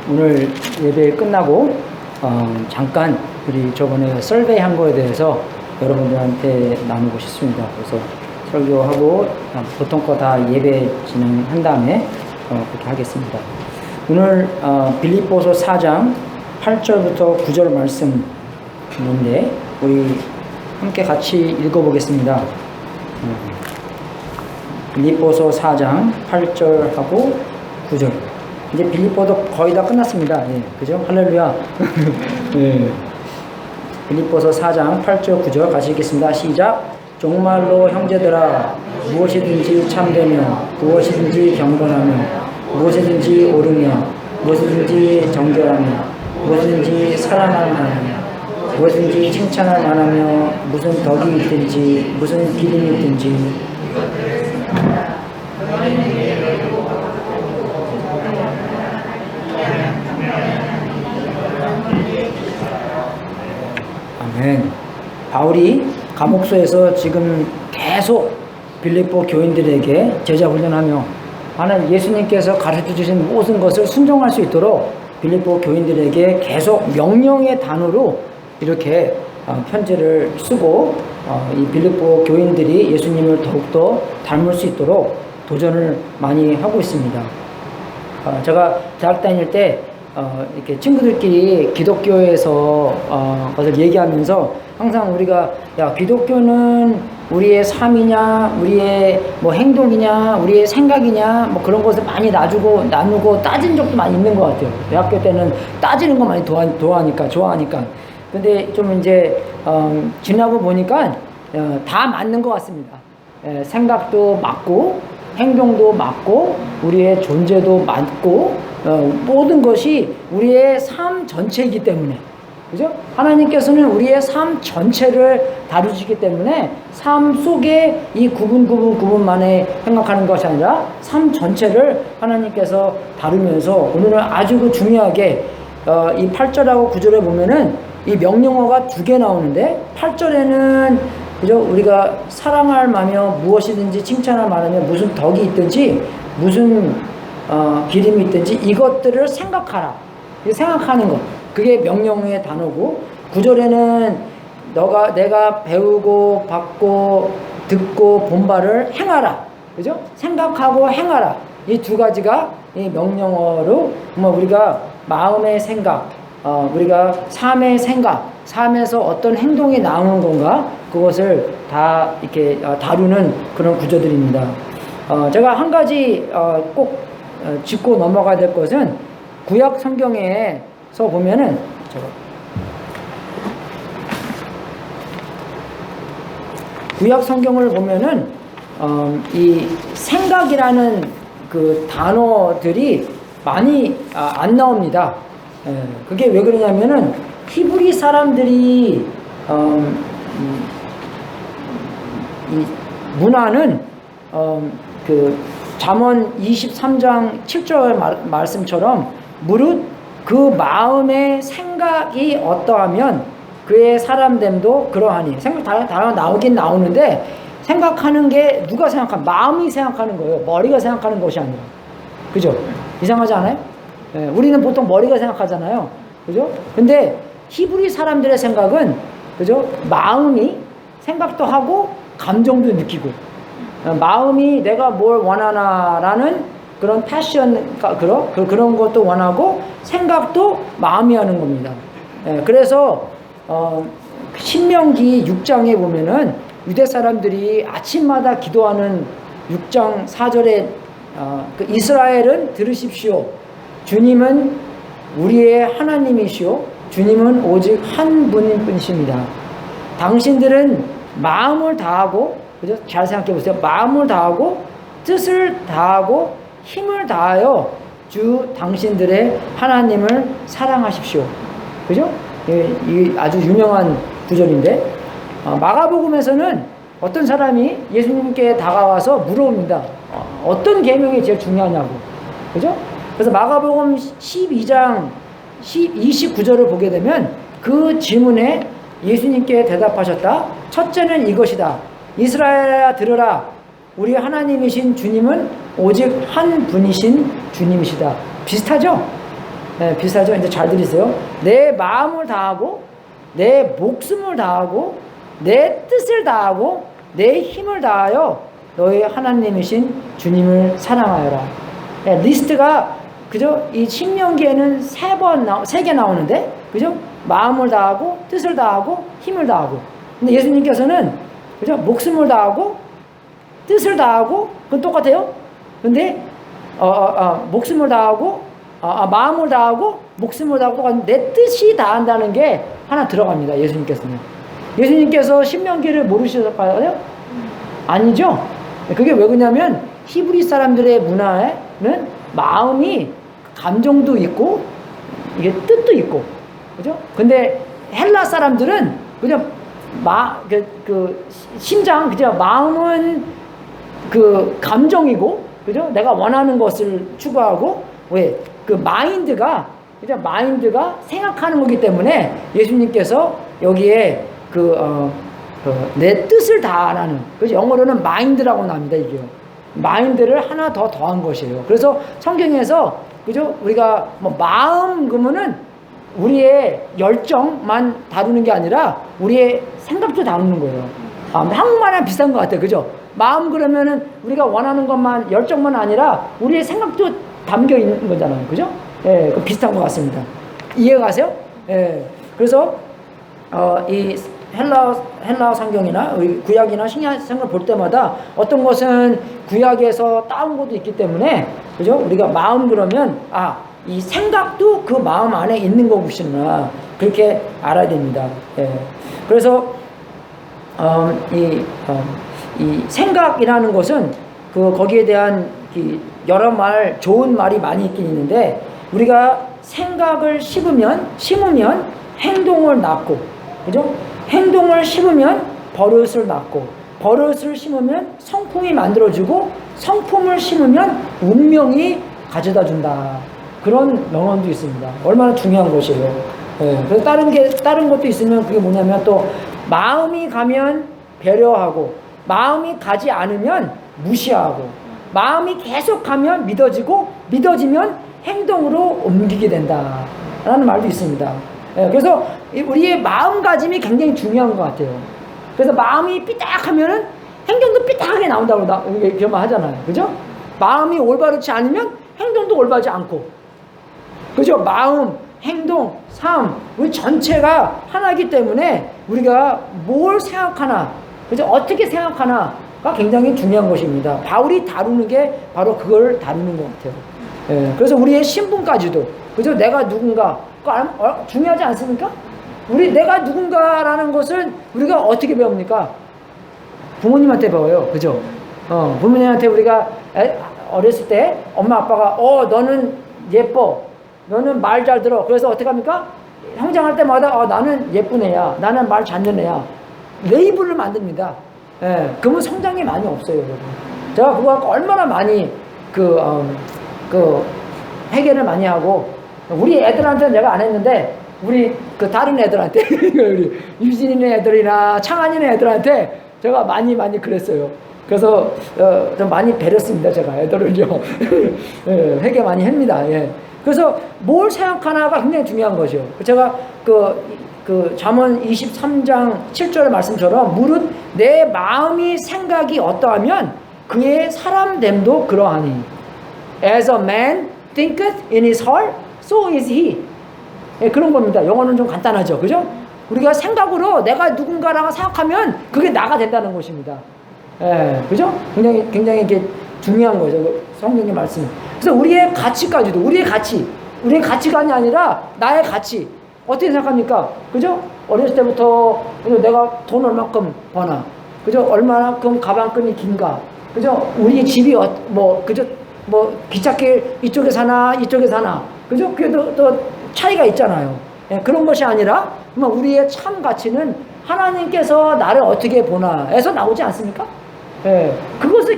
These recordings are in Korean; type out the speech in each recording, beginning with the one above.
오늘 예배 끝나고 잠깐 우리 저번에 설베이 한 거에 대해서 여러분들한테 나누고 싶습니다. 그래서 설교하고 보통 거 다 예배 진행한 다음에 그렇게 하겠습니다. 오늘 빌립보서 4장 8절부터 9절 말씀인데 우리 함께 같이 읽어보겠습니다. 빌립보서 4장 8절하고 9절. 이제 빌립보도 거의 다 끝났습니다. 예, 그죠? 할렐루야. 예. 빌립보서 4장 8절 9절 같이 읽겠습니다. 시작. 정말로 형제들아, 무엇이든지 참되며, 무엇이든지 경건하며, 무엇이든지 옳으며, 무엇이든지 정결하며, 무엇이든지 사랑할 만하며, 무엇이든지 칭찬할 만하며, 무슨 덕이 있든지, 무슨 기름이 있든지, 아멘. 바울이 감옥소에서 지금 계속 빌립보 교인들에게 제자 훈련하며 하나님 예수님께서 가르쳐 주신 모든 것을 순종할 수 있도록 빌립보 교인들에게 계속 명령의 단어로 이렇게 편지를 쓰고 이 빌립보 교인들이 예수님을 더욱더 닮을 수 있도록 도전을 많이 하고 있습니다. 제가 대학 다닐 때 이렇게 친구들끼리 기독교에서 것을 얘기하면서 항상 우리가 야 기독교는 우리의 삶이냐 우리의 뭐 행동이냐 우리의 생각이냐 뭐 그런 것을 많이 나누고 따진 적도 많이 있는 것 같아요. 대학교 때는 따지는 거 많이 좋아하니까 근데 좀 이제 지나고 보니까 다 맞는 것 같습니다. 생각도 맞고 행동도 맞고 우리의 존재도 맞고 모든 것이 우리의 삶 전체이기 때문에 그죠? 하나님께서는 우리의 삶 전체를 다루시기 때문에 삶 속에 이 구분만에 생각하는 것이 아니라 삶 전체를 하나님께서 다루면서 오늘은 아주 중요하게 이 8절하고 9절에 보면은 이 명령어가 2개 나오는데 8절에는 그죠? 우리가 사랑할 마며 무엇이든지 칭찬할 만하며 무슨 덕이 있든지 무슨 기름이 있든지 이것들을 생각하라. 생각하는 것. 그게 명령의 단어고 9절에는 내가 배우고 받고 듣고 본 바를 행하라. 그죠? 생각하고 행하라. 이 2가지가 이 명령어로 우리가 마음의 생각, 우리가 삶의 생각, 삶에서 어떤 행동이 나오는 건가 그것을 다 이렇게 다루는 그런 구조들입니다. 제가 한 가지 꼭 짚고 넘어가야 될 것은 구약 성경에서 보면은 구약 성경을 보면은 이 생각이라는 그 단어들이 많이 안 나옵니다. 그게 왜 그러냐면은 히브리 사람들이 이 문화는 그 잠언 23장 7절 말씀처럼 무릇 그 마음의 생각이 어떠하면 그의 사람됨도 그러하니 생각 다 나오긴 나오는데 생각하는 게 누가 생각하면 마음이 생각하는 거예요. 머리가 생각하는 것이 아니라 그죠? 이상하지 않아요? 우리는 보통 머리가 생각하잖아요. 그죠? 근데 히브리 사람들의 생각은 그죠? 마음이 생각도 하고 감정도 느끼고 마음이 내가 뭘 원하나라는 그런 패션 그런 것도 원하고 생각도 마음이 하는 겁니다. 그래서 신명기 6장에 보면은 유대 사람들이 아침마다 기도하는 6장 4절에 이스라엘은 들으십시오. 주님은 우리의 하나님이시오. 주님은 오직 한 분인 뿐이십니다. 당신들은 마음을 다하고 그죠? 잘 생각해 보세요. 마음을 다하고 뜻을 다하고 힘을 다하여 주 당신들의 하나님을 사랑하십시오. 그죠? 이 아주 유명한 구절인데 마가복음에서는 어떤 사람이 예수님께 다가와서 물어봅니다. 어떤 계명이 제일 중요하냐고. 그죠? 그래서 마가복음 12장 29절을 보게 되면 그 질문에 예수님께 대답하셨다. 첫째는 이것이다. 이스라엘아 들으라. 우리 하나님이신 주님은 오직 한 분이신 주님이시다. 비슷하죠? 비슷하죠? 이제 잘 들으세요. 내 마음을 다하고, 내 목숨을 다하고, 내 뜻을 다하고, 내 힘을 다하여 너의 하나님이신 주님을 사랑하여라. 리스트가, 그죠? 이 신명기에는 세 개 나오는데, 그죠? 마음을 다하고, 뜻을 다하고, 힘을 다하고. 근데 예수님께서는, 그죠? 목숨을 다하고, 뜻을 다하고, 그건 똑같아요. 근데, 목숨을 다하고, 마음을 다하고, 목숨을 다하고, 내 뜻이 다한다는 게 하나 들어갑니다. 예수님께서는. 예수님께서 신명기를 모르셨을까요? 아니죠? 그게 왜 그러냐면, 히브리 사람들의 문화에는 마음이 감정도 있고, 이게 뜻도 있고, 그죠? 근데 헬라 사람들은 그냥 심장, 그죠? 마음은 그 감정이고, 그죠? 내가 원하는 것을 추구하고, 왜? 그 마인드가, 그죠? 마인드가 생각하는 거기 때문에 예수님께서 여기에 내 뜻을 다하라는, 그죠? 영어로는 마인드라고 납니다, 이게요. 마인드를 하나 더 더한 것이에요. 그래서 성경에서, 그죠? 우리가 뭐 마음 그러면은 우리의 열정만 다루는 게 아니라 우리의 생각도 다루는 거예요. 한국말이랑 비슷한 것 같아요. 그죠? 마음 그러면은 우리가 원하는 것만, 열정만 아니라 우리의 생각도 담겨 있는 거잖아요. 그죠? 예, 그 비슷한 것 같습니다. 이해가 가세요? 예. 그래서, 이 헬라 성경이나 구약이나 신약 성경을 볼 때마다 어떤 것은 구약에서 따온 것도 있기 때문에, 그죠? 우리가 마음 그러면, 이 생각도 그 마음 안에 있는 것이구나. 그렇게 알아야 됩니다. 예. 그래서, 이 생각이라는 것은 거기에 대한 여러 좋은 말이 많이 있긴 있는데, 우리가 생각을 심으면 행동을 낳고, 그죠? 행동을 심으면 버릇을 낳고, 버릇을 심으면 성품이 만들어지고, 성품을 심으면 운명이 가져다 준다. 그런 명언도 있습니다. 얼마나 중요한 것이에요. 예. 그래서 다른 것도 있으면 그게 뭐냐면 또 마음이 가면 배려하고, 마음이 가지 않으면 무시하고, 마음이 계속 가면 믿어지고, 믿어지면 행동으로 옮기게 된다. 라는 말도 있습니다. 예. 그래서 우리의 마음가짐이 굉장히 중요한 것 같아요. 그래서 마음이 삐딱하면은 행동도 삐딱하게 나온다고 이렇게 하잖아요. 그죠? 마음이 올바르지 않으면 행동도 올바르지 않고. 그죠? 마음, 행동, 삶, 우리 전체가 하나이기 때문에 우리가 뭘 생각하나, 그죠? 어떻게 생각하나가 굉장히 중요한 것입니다. 바울이 다루는 게 바로 그걸 다루는 것 같아요. 예, 그래서 우리의 신분까지도, 그죠? 내가 누군가, 중요하지 않습니까? 내가 누군가라는 것을 우리가 어떻게 배웁니까? 부모님한테 배워요. 그죠? 부모님한테 우리가 어렸을 때 엄마 아빠가, 너는 예뻐. 너는 말 잘 들어. 그래서 어떻게 합니까? 성장할 때마다, 나는 예쁜 애야. 나는 말 잘 듣는 애야. 레이블을 만듭니다. 예, 그러면 성장이 많이 없어요, 여러분. 제가 그거 갖고 얼마나 많이, 해결을 많이 하고, 우리 애들한테는 내가 안 했는데, 우리 다른 애들한테, 우리 유진이네 애들이나 창한이네 애들한테 제가 많이 그랬어요. 그래서, 좀 많이 배렸습니다, 제가 애들을요. 예, 회개 많이 합니다. 예. 그래서 뭘 생각하나가 굉장히 중요한 것이요. 제가 잠언 23장 7절 말씀처럼 무릇 내 마음이 생각이 어떠하면 그의 사람됨도 그러하니. As a man thinketh in his heart, so is he. 예, 그런 겁니다. 영어는 좀 간단하죠. 그죠? 우리가 생각으로 내가 누군가라고 생각하면 그게 나가 된다는 것입니다. 예, 그죠? 굉장히 이게 중요한 거죠. 성경의 말씀. 그래서 우리의 가치까지도, 우리의 가치관이 아니라 나의 가치. 어떻게 생각합니까? 그죠? 어렸을 때부터, 그죠? 내가 돈 얼마큼 버나? 그죠? 얼마만큼 가방끈이 긴가? 그죠? 우리 집이 그죠? 기찻길 이쪽에 사나, 이쪽에 사나? 그죠? 그게 또 차이가 있잖아요. 예, 그런 것이 아니라, 우리의 참 가치는 하나님께서 나를 어떻게 보나에서 나오지 않습니까? 예, 그것을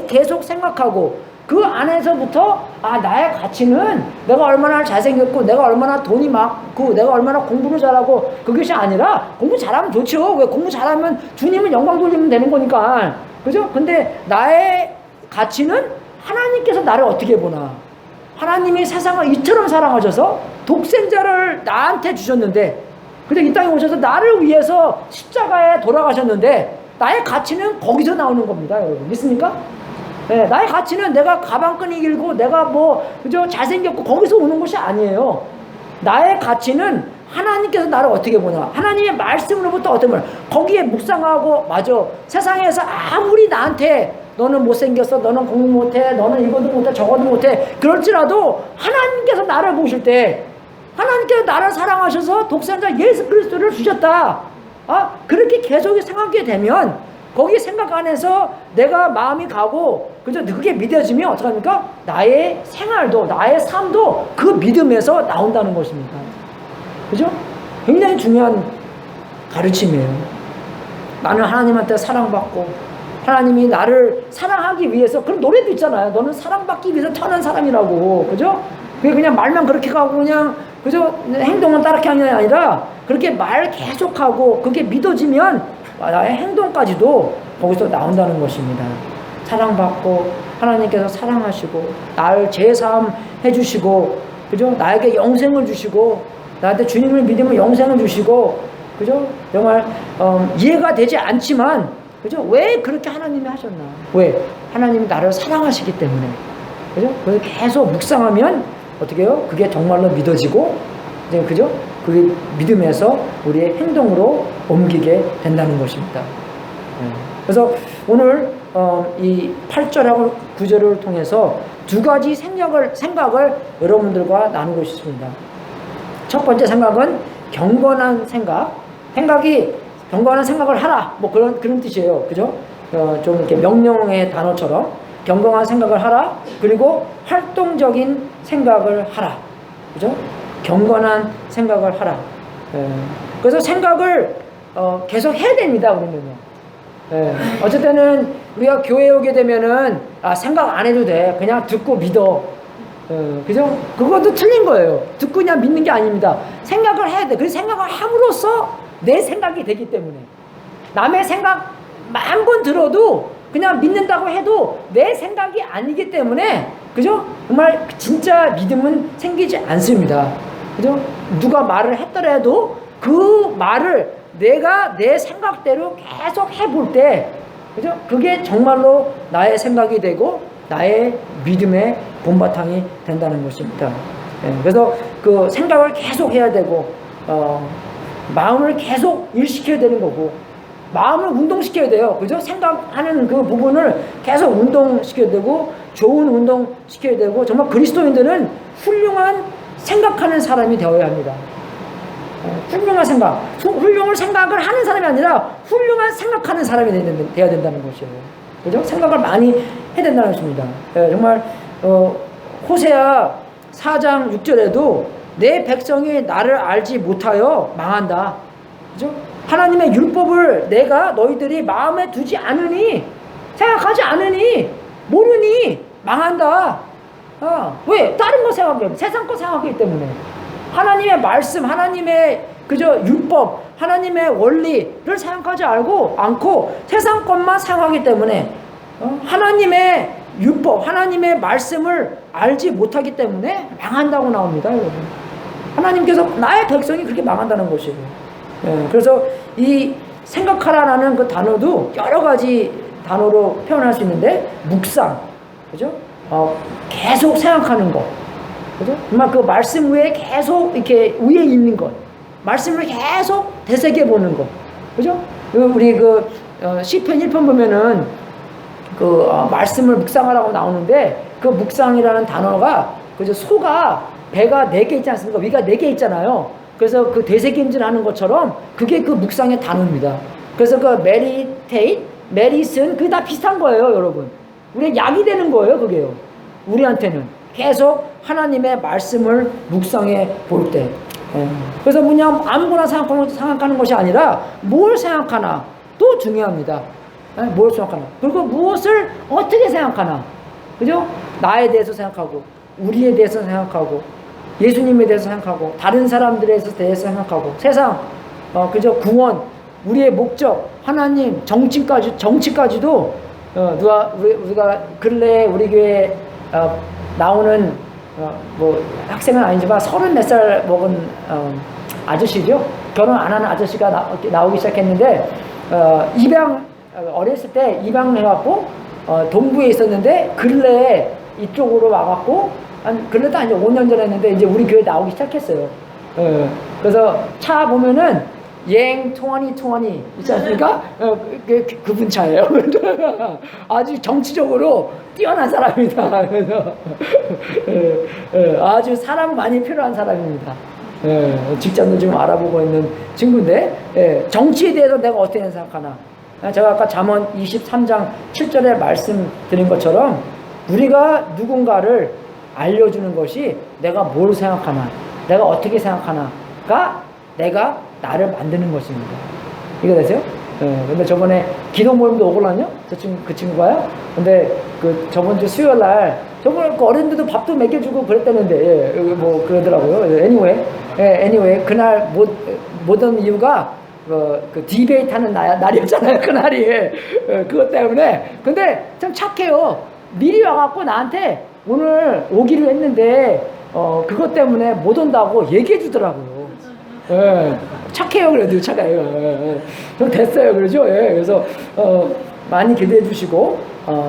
계속 생각하고, 그 안에서부터 나의 가치는 내가 얼마나 잘생겼고, 내가 얼마나 돈이 많고, 내가 얼마나 공부를 잘하고, 그것이 아니라 공부 잘하면 좋죠. 왜 공부 잘하면 주님은 영광 돌리면 되는 거니까. 그죠? 근데 나의 가치는 하나님께서 나를 어떻게 보나, 하나님이 세상을 이처럼 사랑하셔서 독생자를 나한테 주셨는데, 근데 이 땅에 오셔서 나를 위해서 십자가에 돌아가셨는데, 나의 가치는 거기서 나오는 겁니다, 여러분. 믿습니까? 네, 나의 가치는 내가 가방끈이 길고 내가 뭐 그죠 잘생겼고 거기서 오는 것이 아니에요. 나의 가치는 하나님께서 나를 어떻게 보냐, 하나님의 말씀으로부터 어떻게 보냐, 거기에 묵상하고, 맞아, 세상에서 아무리 나한테 너는 못생겼어, 너는 공부 못해, 너는 이것도 못해, 저것도 못해, 그럴지라도 하나님께서 나를 보실 때, 하나님께서 나를 사랑하셔서 독생자 예수 그리스도를 주셨다, 그렇게 계속 생각하게 되면 거기 생각 안에서 내가 마음이 가고, 그죠? 그게 믿어지면 어떡합니까? 나의 생활도, 나의 삶도 그 믿음에서 나온다는 것입니다. 그죠? 굉장히 중요한 가르침이에요. 나는 하나님한테 사랑받고, 하나님이 나를 사랑하기 위해서, 그런 노래도 있잖아요. 너는 사랑받기 위해서 태어난 사람이라고. 그죠? 그게 그냥 말만 그렇게 가고, 그냥, 그죠? 행동은 따르게 하는 게 아니라, 그렇게 말 계속하고, 그게 믿어지면, 나의 행동까지도 거기서 나온다는 것입니다. 사랑받고, 하나님께서 사랑하시고, 나를 제사함 해주시고, 그죠? 나에게 영생을 주시고, 나한테 주님을 믿으면 영생을 주시고, 그죠? 정말, 이해가 되지 않지만, 그죠? 왜 그렇게 하나님이 하셨나? 왜? 하나님이 나를 사랑하시기 때문에. 그죠? 그래서 계속 묵상하면, 어떻게 해요? 그게 정말로 믿어지고, 이제, 그죠? 그게 믿음에서 우리의 행동으로 옮기게 된다는 것입니다. 그래서 오늘 이 8절하고 9절을 통해서 두 가지 생각을 여러분들과 나누고 싶습니다. 첫 번째 생각은 경건한 생각. 경건한 생각을 하라. 뭐 그런 뜻이에요. 그죠? 좀 이렇게 명령의 단어처럼 경건한 생각을 하라. 그리고 활동적인 생각을 하라. 그죠? 경건한 생각을 하라. 그래서 생각을 계속 해야 됩니다, 우리는요. 어쩔 때는 우리가 교회에 오게 되면은 생각 안 해도 돼. 그냥 듣고 믿어. 그죠? 그것도 틀린 거예요. 듣고 그냥 믿는 게 아닙니다. 생각을 해야 돼. 그래서 생각을 함으로써 내 생각이 되기 때문에. 남의 생각 10,000번 들어도 그냥 믿는다고 해도 내 생각이 아니기 때문에, 그죠? 정말 진짜 믿음은 생기지 않습니다. 그죠? 누가 말을 했더라도 그 말을 내가 내 생각대로 계속 해볼 때, 그죠? 그게 정말로 나의 생각이 되고 나의 믿음의 본바탕이 된다는 것입니다. 그래서 그 생각을 계속 해야 되고, 마음을 계속 일시켜야 되는 거고, 마음을 운동시켜야 돼요. 그죠? 생각하는 그 부분을 계속 운동시켜야 되고, 좋은 운동시켜야 되고, 정말 그리스도인들은 훌륭한 생각하는 사람이 되어야 합니다. 훌륭한 생각을 하는 사람이 아니라 훌륭한 생각하는 사람이 되어야 된다는 것이에요. 그죠? 생각을 많이 해야 된다는 것입니다. 정말 호세아 4장 6절에도 내 백성이 나를 알지 못하여 망한다. 그죠? 하나님의 율법을 내가 너희들이 마음에 두지 않으니, 생각하지 않으니, 모르니 망한다. 왜? 다른 거 생각해. 세상 거 생각하기 때문에. 하나님의 말씀, 하나님의 그저 율법, 하나님의 원리를 생각하지 않고 세상 것만 생각하기 때문에, 하나님의 율법, 하나님의 말씀을 알지 못하기 때문에 망한다고 나옵니다, 여러분. 하나님께서 나의 백성이 그렇게 망한다는 것이에요. 그래서 이 생각하라라는 그 단어도 여러 가지 단어로 표현할 수 있는데, 묵상, 그죠? 계속 생각하는 것, 그죠? 정말 그 말씀 위에 계속 이렇게 위에 있는 것, 말씀을 계속 되새겨 보는 것, 그죠? 우리 시편 1편 보면은 말씀을 묵상하라고 나오는데, 그 묵상이라는 단어가, 그죠? 배가 4개 있지 않습니까? 위가 4개 있잖아요. 그래서 그 되새김질 하는 것처럼 그게 그 묵상의 단어입니다. 그래서 그 메리슨, 그게 다 비슷한 거예요, 여러분. 우리 약이 되는 거예요, 그게요. 우리한테는. 계속 하나님의 말씀을 묵상해 볼 때. 그래서 그냥 아무거나 생각하는 것이 아니라 뭘 생각하나 또 중요합니다. 뭘 생각하나. 그리고 무엇을 어떻게 생각하나. 그죠? 나에 대해서 생각하고, 우리에 대해서 생각하고, 예수님에 대해서 생각하고, 다른 사람들에 대해서 생각하고, 세상, 그죠? 구원, 우리의 목적, 하나님, 정치까지도, 우리가 근래에 우리 교회에 나오는 뭐 학생은 아니지만 34살 먹은 아저씨죠. 결혼 안 하는 아저씨가 나오기 시작했는데 입양 어렸을 때 입양해갖고 동부에 있었는데 근래에 이쪽으로 와갖고 근래도 아니죠. 5년 전에 했는데 이제 우리 교회 나오기 시작했어요. 그래서 차 보면은 통화니 있지 않습니까? 그분 차예요. 아주 정치적으로 뛰어난 사람이다. 그래서 아주 사람 많이 필요한 사람입니다. 직장도 지금 알아보고 있는 친구인데 정치에 대해서 내가 어떻게 생각하나? 제가 아까 잠언 23장 7절에 말씀드린 것처럼 우리가 누군가를 알려주는 것이 내가 뭘 생각하나, 내가 어떻게 생각하나가 내가 나를 만드는 것입니다. 이해되세요? 근데 저번에 기도 모임도 오거든요? 그 친구가요? 근데 저번 주 수요일 날, 저번에 어른들도 밥도 먹여주고 그랬다는데, 뭐 그러더라고요. anyway, 그날 못 온 이유가, 그 디베이트 하는 날이었잖아요. 그날이. 그것 때문에. 근데 참 착해요. 미리 와갖고 나한테 오늘 오기로 했는데, 그것 때문에 못 온다고 얘기해 주더라고요. 착해요. 그래도 착해요. 좀 됐어요. 그러죠. 그래서 많이 기대해 주시고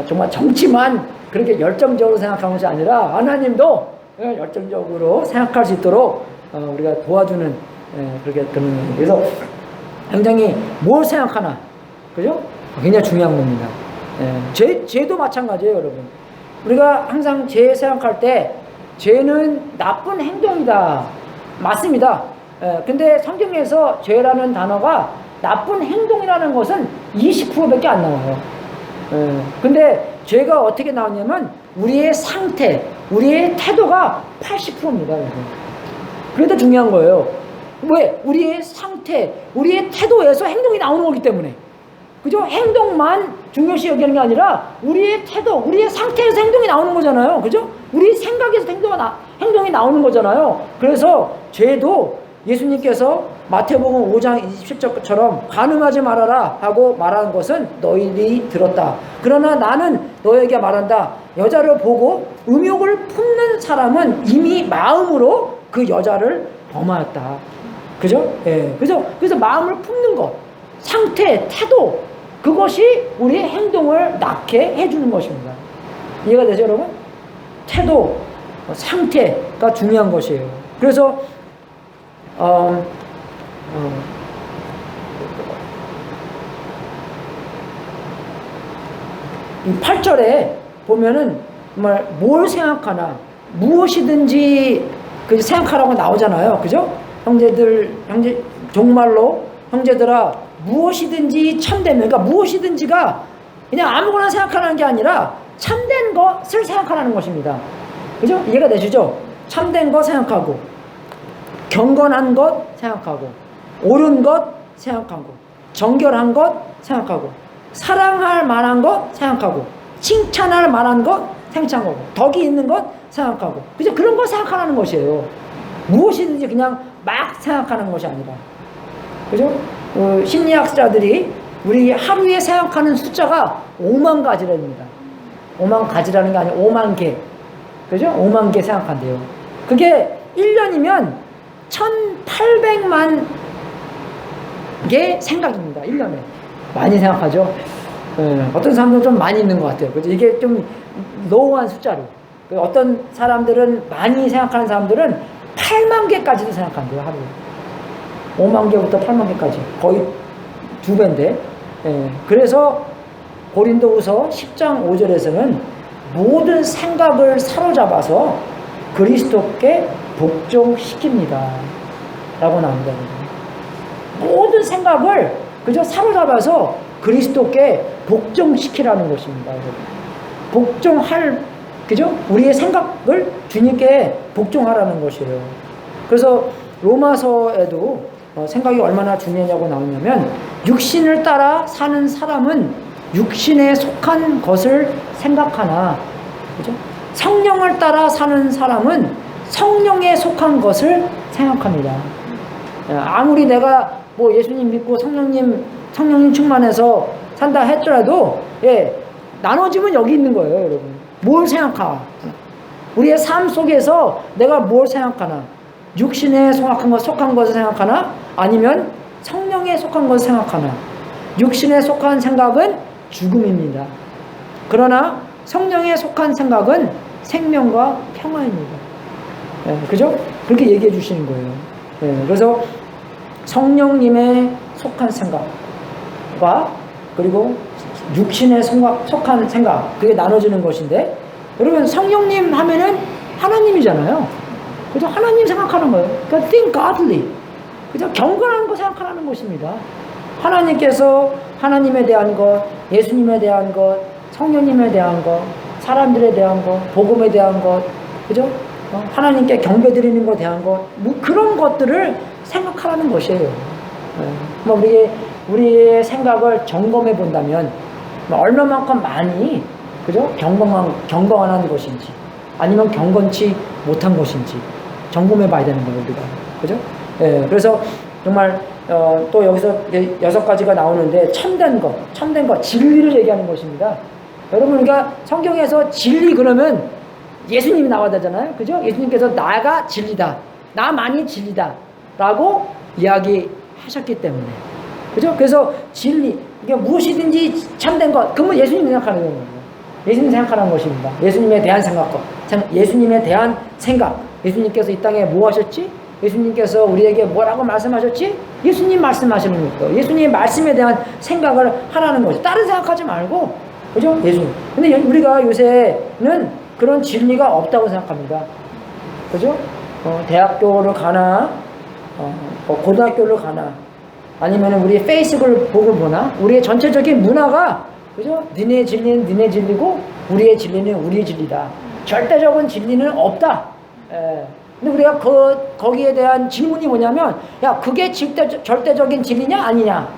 정말 정치만 그렇게 열정적으로 생각하는 것이 아니라 하나님도 열정적으로 생각할 수 있도록 우리가 도와주는 그렇게 그런. 그래서 굉장히 뭘 생각하나, 그죠? 굉장히 중요한 겁니다. 죄도 마찬가지예요, 여러분. 우리가 항상 죄 생각할 때 죄는 나쁜 행동이다. 맞습니다. 근데 성경에서 죄라는 단어가 나쁜 행동이라는 것은 20%밖에 안 나와요. 근데 죄가 어떻게 나오냐면 우리의 상태, 우리의 태도가 80%입니다. 그게 더 중요한 거예요. 왜? 우리의 상태, 우리의 태도에서 행동이 나오는 거기 때문에. 그죠? 행동만 중요시 여기는 게 아니라 우리의 태도, 우리의 상태에서 행동이 나오는 거잖아요. 그죠? 우리 생각에서 행동이 나오는 거잖아요. 그래서 죄도 예수님께서 마태복음 5장 27절처럼 간음하지 말아라 하고 말하는 것은 너희들이 들었다. 그러나 나는 너에게 말한다. 여자를 보고 음욕을 품는 사람은 이미 마음으로 그 여자를 범하였다. 그죠? 그죠? 그래서 마음을 품는 것, 상태, 태도, 그것이 우리의 행동을 낳게 해주는 것입니다. 이해가 되죠, 여러분? 태도, 상태가 중요한 것이에요. 그래서 이 8절에 보면은 정말 뭘 생각하나, 무엇이든지 생각하라고 나오잖아요. 그죠? 정말로 형제들아, 무엇이든지 참되면, 그러니까 무엇이든지가 그냥 아무거나 생각하는 게 아니라 참된 것을 생각하라는 것입니다. 그죠? 이해가 되시죠? 참된 것 생각하고, 경건한 것 생각하고, 옳은 것 생각하고, 정결한 것 생각하고, 사랑할 만한 것 생각하고, 칭찬할 만한 것 생각하고, 덕이 있는 것 생각하고, 그죠? 그런 거 생각하라는 것이에요. 무엇이든지 그냥 막 생각하는 것이 아니라. 그죠? 심리학자들이 우리 하루에 생각하는 숫자가 5만 가지랍니다. 5만 가지라는 게 아니라 5만 개. 그죠? 5만 개 생각한대요. 그게 1년이면 1800만 개 생각입니다. 1년에. 많이 생각하죠? 어떤 사람들은 좀 많이 있는 것 같아요. 그죠? 이게 좀 로우한 숫자로. 어떤 사람들은, 많이 생각하는 사람들은 8만 개까지도 생각한대요, 하루에. 5만 개부터 8만 개까지. 거의 2배인데. 그래서 고린도후서 10장 5절에서는 모든 생각을 사로잡아서 그리스도께 복종시킵니다. 라고 나옵니다. 모든 생각을 그저 사로잡아서 그리스도께 복종시키라는 것입니다. 복종할, 그죠? 우리의 생각을 주님께 복종하라는 것이에요. 그래서 로마서에도 생각이 얼마나 중요하냐고 나오냐면, 육신을 따라 사는 사람은 육신에 속한 것을 생각하나, 그죠? 성령을 따라 사는 사람은 성령에 속한 것을 생각합니다. 아무리 내가 뭐 예수님 믿고 성령님 충만해서 산다 했더라도, 나눠지면 여기 있는 거예요, 여러분. 뭘 생각하? 우리의 삶 속에서 내가 뭘 생각하나? 육신에 속한 것을 생각하나? 아니면 성령에 속한 것을 생각하나? 육신에 속한 생각은 죽음입니다. 그러나 성령에 속한 생각은 생명과 평화입니다. 그죠? 그렇게 얘기해 주시는 거예요. 그래서 성령님에 속한 생각과 그리고 육신에 속한 생각, 그게 나눠지는 것인데, 여러분 성령님 하면은 하나님이잖아요. 그죠? 하나님 생각하는 거예요. 그러니까 think godly. 그죠? 경건한 거 생각하는 것입니다. 하나님께서 하나님에 대한 것, 예수님에 대한 것, 성령님에 대한 것, 사람들에 대한 것, 복음에 대한 것, 그죠? 하나님께 경배드리는 것에 대한 것, 뭐 그런 것들을 생각하라는 것이에요. 우리의 생각을 점검해 본다면 얼마만큼 많이, 그죠? 경건한 것인지, 아니면 경건치 못한 것인지 점검해 봐야 되는 거예요, 우리가. 그죠? 그래서 정말 또 여기서 6가지가 나오는데, 참된 것, 진리를 얘기하는 것입니다. 여러분, 그러니까 성경에서 진리 그러면 예수님이 나와야 되잖아요. 그죠? 예수님께서 나가 진리다, 나만이 진리다 라고 이야기하셨기 때문에. 그죠? 그래서 진리, 이게 무엇이든지 참된 것, 그러면 예수님이 생각하는 거예요. 예수님 생각하는 것입니다. 예수님에 대한 생각과 예수님에 대한 생각. 예수님께서 이 땅에 뭐 하셨지? 예수님께서 우리에게 뭐라고 말씀하셨지? 예수님 말씀하시는 거예요. 예수님의 말씀에 대한 생각을 하라는 거죠. 다른 생각하지 말고. 그죠? 예수님. 근데 우리가 요새는 그런 진리가 없다고 생각합니다. 그죠? 대학교를 가나, 고등학교를 가나, 아니면 우리 페이스북을 보나, 우리의 전체적인 문화가, 그죠? 니네 진리는 니네 진리고, 우리의 진리는 우리의 진리다. 절대적인 진리는 없다. 근데 우리가 거기에 대한 질문이 뭐냐면, 야, 그게 절대적인 진리냐, 아니냐?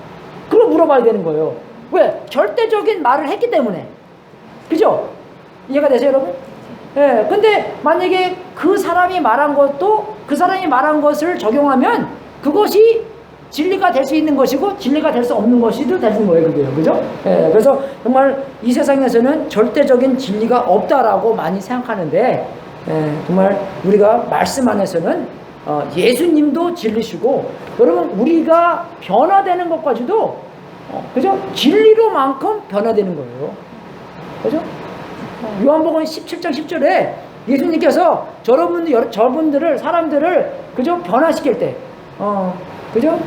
그걸 물어봐야 되는 거예요. 왜? 절대적인 말을 했기 때문에. 그죠? 이해가 되세요, 여러분? 근데 만약에 그 사람이 말한 것을 적용하면 그것이 진리가 될 수 있는 것이고, 진리가 될 수 없는 것이도 되는 거예요, 그게요. 그죠? 그래서 정말 이 세상에서는 절대적인 진리가 없다라고 많이 생각하는데, 정말 우리가 말씀 안에서는 예수님도 진리시고, 여러분, 우리가 변화되는 것까지도, 그죠? 진리로만큼 변화되는 거예요. 그죠? 요한복음 17장 10절에 예수님께서 저분들을, 사람들을, 그죠? 변화시킬 때, 그죠?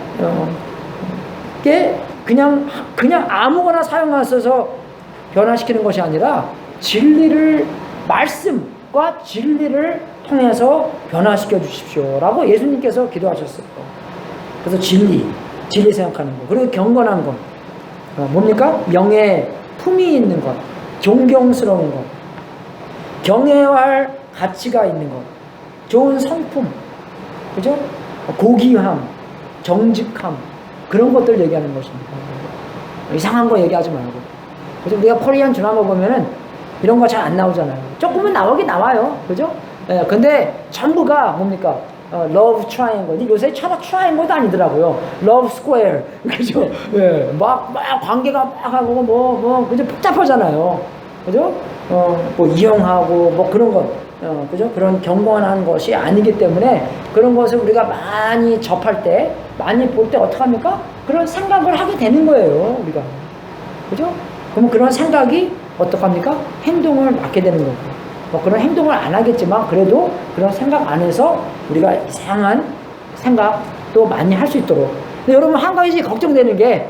그냥 아무거나 사용하셔서 변화시키는 것이 아니라 말씀과 진리를 통해서 변화시켜 주십시오 라고 예수님께서 기도하셨어요. 그래서 진리 생각하는 것, 그리고 경건한 것, 뭡니까? 명예, 품위 있는 것, 존경스러운 것, 경애할 가치가 있는 것, 좋은 성품, 그죠? 고귀함, 정직함, 그런 것들 얘기하는 것입니다. 이상한 거 얘기하지 말고. 그래서 우리가 코리안 드라마 보면은 이런 거 잘 안 나오잖아요. 조금은 나오긴 나와요. 그죠? 근데 전부가 뭡니까? love triangle. 요새 triangle도 아니더라고요. love square. 그죠? 막 관계가 막 하고 그죠? 복잡하잖아요. 그죠? 뭐 이용하고 뭐 그런 것. 그죠? 그런 경건한 것이 아니기 때문에 그런 것을 우리가 많이 접할 때, 많이 볼 때 어떻게 합니까? 그런 생각을 하게 되는 거예요, 우리가. 그죠? 그러면 그런 생각이 어떡합니까? 행동을 맡게 되는 거고. 뭐 그런 행동을 안 하겠지만 그래도 그런 생각 안에서 우리가 이상한 생각도 많이 할 수 있도록. 근데 여러분, 한 가지 걱정되는 게,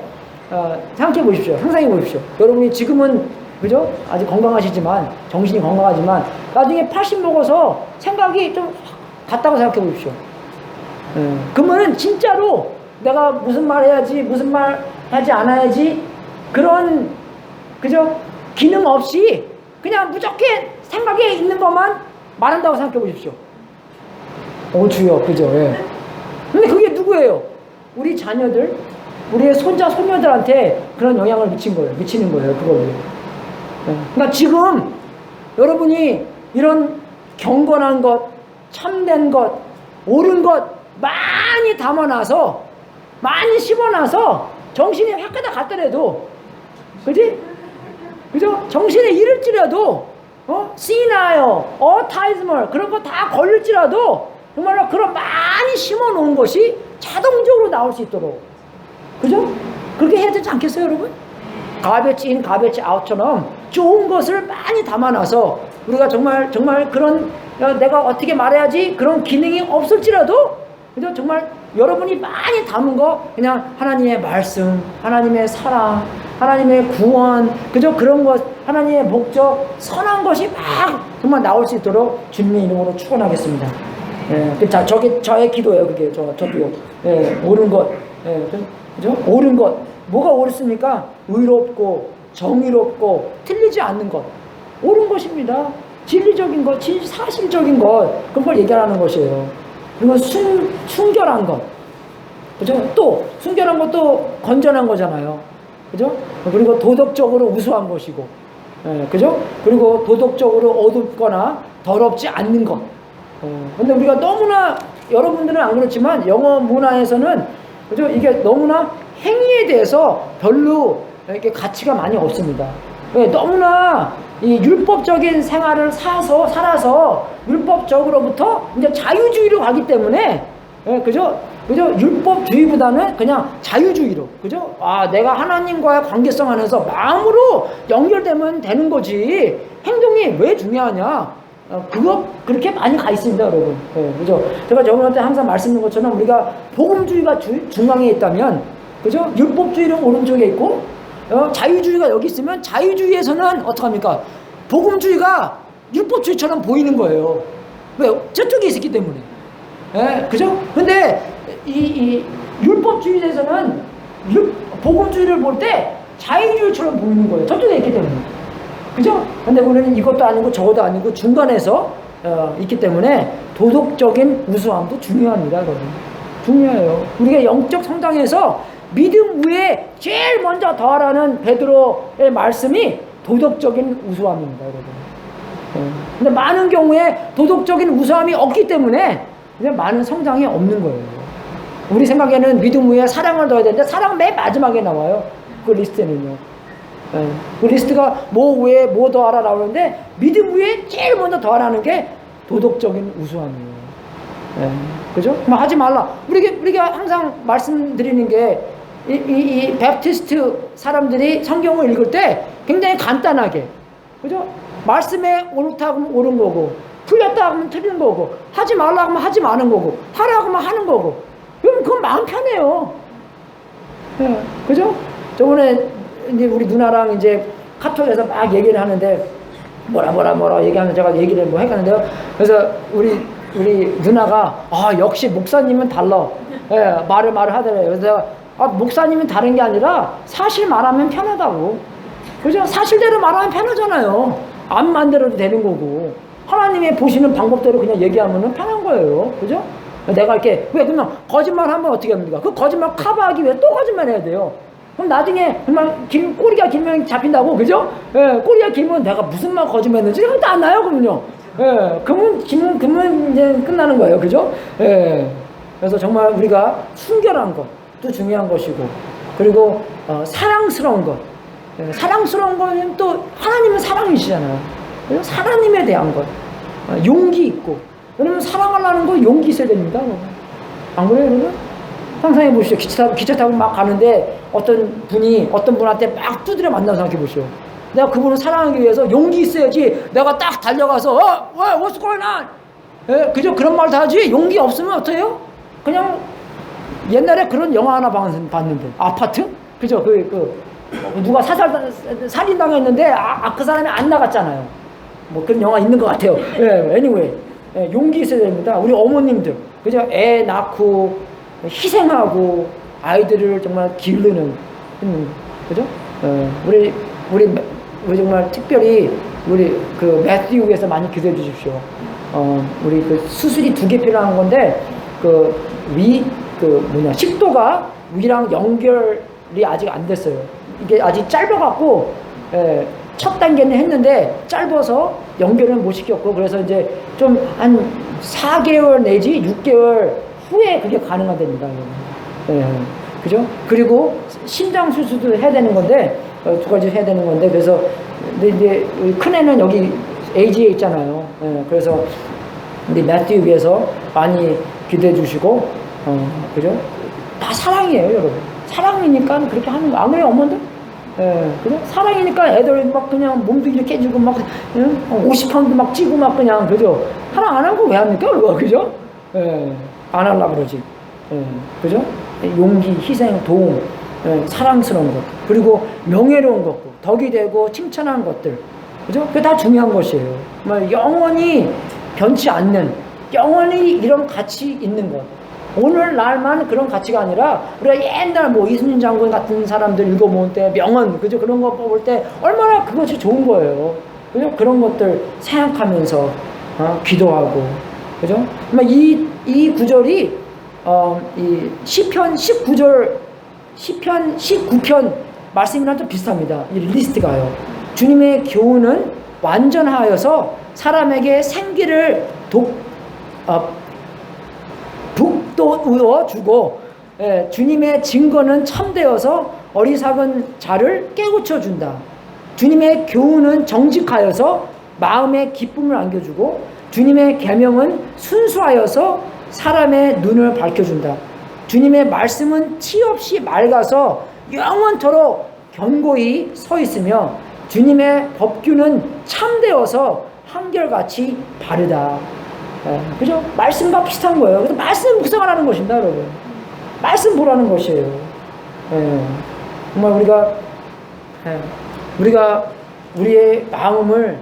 생각해 보십시오. 상상해 보십시오. 여러분이 지금은, 그죠? 아직 건강하시지만, 정신이 건강하지만, 나중에 80 먹어서 생각이 좀 같다고 생각해 보십시오. 그러면은 진짜로 내가 무슨 말 해야지, 무슨 말 하지 않아야지, 그런, 그죠? 기능 없이 그냥 무조건 생각에 있는 것만 말한다고 생각해 보십시오. 주여, 그죠? 근데 그게 누구예요? 우리 자녀들, 우리의 손자, 손녀들한테 그런 영향을 미치는 거예요, 그걸로. 그러니까 지금 여러분이 이런 경건한 것, 참된 것, 옳은 것 많이 담아놔서, 많이 씹어놔서 정신이 확 가다 갔더라도, 그지? 그죠? 정신에 이를지라도 시나요, 어타이즈멀 그런 거 다 걸릴지라도 정말로 그런 많이 심어 놓은 것이 자동적으로 나올 수 있도록, 그죠? 그렇게 해야 되지 않겠어요, 여러분? 가베치 인, 가베치 아웃처럼 좋은 것을 많이 담아놔서 우리가 정말 그런 내가 어떻게 말해야지 그런 기능이 없을지라도, 그죠? 정말 여러분이 많이 담은 거 그냥 하나님의 말씀, 하나님의 사랑, 하나님의 구원, 그죠? 그런 것, 하나님의 목적, 선한 것이 막 정말 나올 수 있도록 주님의 이름으로 축원하겠습니다. 예, 저의 기도예요, 그게 저도요. 예, 옳은 것, 예, 그죠? 옳은 것, 뭐가 옳습니까? 의롭고 정의롭고 틀리지 않는 것, 옳은 것입니다. 진리적인 것, 사실적인 것, 그런 걸 얘기하는 것이에요. 그리고 순결한 것, 그죠? 또 순결한 것도 건전한 거잖아요, 그죠? 그리고 도덕적으로 우수한 것이고, 예, 그죠? 그리고 도덕적으로 어둡거나 더럽지 않는 것. 근데 우리가 너무나, 여러분들은 안 그렇지만 영어 문화에서는, 그죠? 이게 너무나 행위에 대해서 별로 이렇게 가치가 많이 없습니다. 너무나 이 율법적인 생활을 살아서 율법적으로부터 이제 자유주의로 가기 때문에, 그죠? 율법주의보다는 그냥 자유주의로, 그죠? 내가 하나님과의 관계성 안에서 마음으로 연결되면 되는 거지 행동이 왜 중요하냐? 그거 그렇게 많이 가 있습니다, 여러분. 그죠? 제가 저번에 항상 말씀드린 것처럼 우리가 복음주의가 중앙에 있다면, 그죠? 율법주의는 오른쪽에 있고, 자유주의가 여기 있으면 자유주의에서는 어떡합니까? 복음주의가 율법주의처럼 보이는 거예요. 왜? 저쪽에 있었기 때문에. 그죠? 근데 이 율법주의에서는 복음주의를 볼 때 자유주의처럼 보이는 거예요. 저쪽에 있기 때문에. 그죠? 근데 우리는 이것도 아니고 저것도 아니고 중간에서 있기 때문에 도덕적인 우수함도 중요합니다, 여러분. 중요해요. 우리가 영적 성장에서 믿음 위에 제일 먼저 더하라는 베드로의 말씀이 도덕적인 우수함입니다, 여러분. 근데 많은 경우에 도덕적인 우수함이 없기 때문에 그냥 많은 성장이 없는 거예요. 우리 생각에는 믿음 위에 사랑을 더해야 되는데 사랑은 맨 마지막에 나와요, 그 리스트는요. 그 리스트가 뭐 위에 뭐 더하라 나오는데 믿음 위에 제일 먼저 더하라는 게 도덕적인 우수함이에요. 그죠? 하지 말라. 우리가 항상 말씀드리는 게 이 베프티스트 사람들이 성경을 읽을 때 굉장히 간단하게, 그죠? 말씀에 옳다 하면 옳은 거고, 틀렸다 하면 틀린 거고, 하지 말라 하면 하지 마는 거고, 하라 하면 하는 거고. 그럼 그건 마음 편해요. 그죠? 저번에 이제 우리 누나랑 이제 카톡에서 막 얘기를 하는데 뭐라 얘기하면 제가 얘기를 뭐 했는데요. 그래서 우리 누나가 역시 목사님은 달라. 말을 하더래요. 그래서 제가 목사님은 다른 게 아니라 사실 말하면 편하다고. 그죠? 사실대로 말하면 편하잖아요. 안 만들어도 되는 거고. 하나님의 보시는 방법대로 그냥 얘기하면 편한 거예요. 그죠? 내가 이렇게, 왜 그냥 거짓말 하면 어떻게 합니까? 그 거짓말 커버하기 위해 또 거짓말 해야 돼요. 그럼 나중에 정말 꼬리가 길면 잡힌다고, 그죠? 꼬리가 길면 내가 무슨 말 거짓말했는지 그것도 안 나요, 그러면요. 그러면 이제 끝나는 거예요, 그죠? 그래서 정말 우리가 순결한 것도 중요한 것이고, 그리고 사랑스러운 것. 사랑스러운 거는 또 하나님은 사랑이시잖아요. 그래서 하나님에 대한 것, 용기 있고. 왜냐면 사랑하려는 거 용기 있어야 됩니다. 안 그래요, 여러분? 상상해 보시죠. 기차 타고 막 가는데 어떤 분한테 막 두드려 만나서 생각해 보시죠. 내가 그분을 사랑하기 위해서 용기 있어야지. 내가 딱 달려가서 what's going on? 그죠? 그런 말 다 하지. 용기 없으면 어때요? 그냥 옛날에 그런 영화 하나 봤는데, 아파트? 그죠? 누가 살인당했는데 그 사람이 안 나갔잖아요. 뭐 그런 영화 있는 것 같아요. anyway, 용기 있어야 됩니다. 우리 어머님들, 그죠? 애 낳고 희생하고 아이들을 정말 기르는, 그죠? 우리 정말 특별히 우리 그 매튜에서 많이 기도해 주십시오. 우리 그 수술이 2개 필요한 건데 식도가 위랑 연결이 아직 안 됐어요. 이게 아직 짧아갖고 첫 단계는 했는데 짧아서 연결은 못 시켰고, 그래서 이제 좀 한 4개월 내지 6개월 후에 그게 가능하답니다. 그죠? 그리고 심장 수술도 해야 되는 건데, 2가지 해야 되는 건데, 그래서 근데 이제 큰애는 여기 AG에 있잖아요. 예, 그래서 우리 매튜 위해서 많이 기대해 주시고, 그죠? 다 사랑이에요, 여러분. 사랑이니까 그렇게 하는 거. 안 그래요, 어머님들? 예, 그죠? 사랑이니까 애들 막 그냥 몸도 이렇게 해주고 막, 50파운드 막 찌고 막 그냥, 그죠? 사랑 안 하고 왜 합니까, 그거, 그죠? 예, 안 하려고 그러지. 예, 그죠? 용기, 희생, 도움, 예, 사랑스러운 것, 그리고 명예로운 것도, 덕이 되고 칭찬하는 것들, 그죠? 그게 다 중요한 것이에요. 정말 영원히 변치 않는, 영원히 이런 가치 있는 것. 오늘날만 그런 가치가 아니라 우리가 옛날 뭐 이순신 장군 같은 사람들 읽어모을 때 명언, 그죠? 그런 거 뽑을 때 얼마나 그것이 좋은 거예요. 그죠? 그런 것들 생각하면서 기도하고, 그죠? 이 구절이 이 시편 19절, 시편 19편 말씀이랑 좀 비슷합니다. 이 리스트가요. 주님의 교훈은 완전하여서 사람에게 생기를 북돋워 주고, 예, 주님의 증거는 참되어서 어리석은 자를 깨우쳐 준다. 주님의 교훈은 정직하여서 마음에 기쁨을 안겨주고, 주님의 계명은 순수하여서 사람의 눈을 밝혀준다. 주님의 말씀은 티 없이 맑아서 영원토록 견고히 서 있으며, 주님의 법규는 참되어서 한결같이 바르다. 예, 그죠? 말씀과 비슷한 거예요. 그래서 말씀 묵상하라는 것입니다, 여러분. 말씀 보라는 것이에요. 예, 정말 우리가 우리의 마음을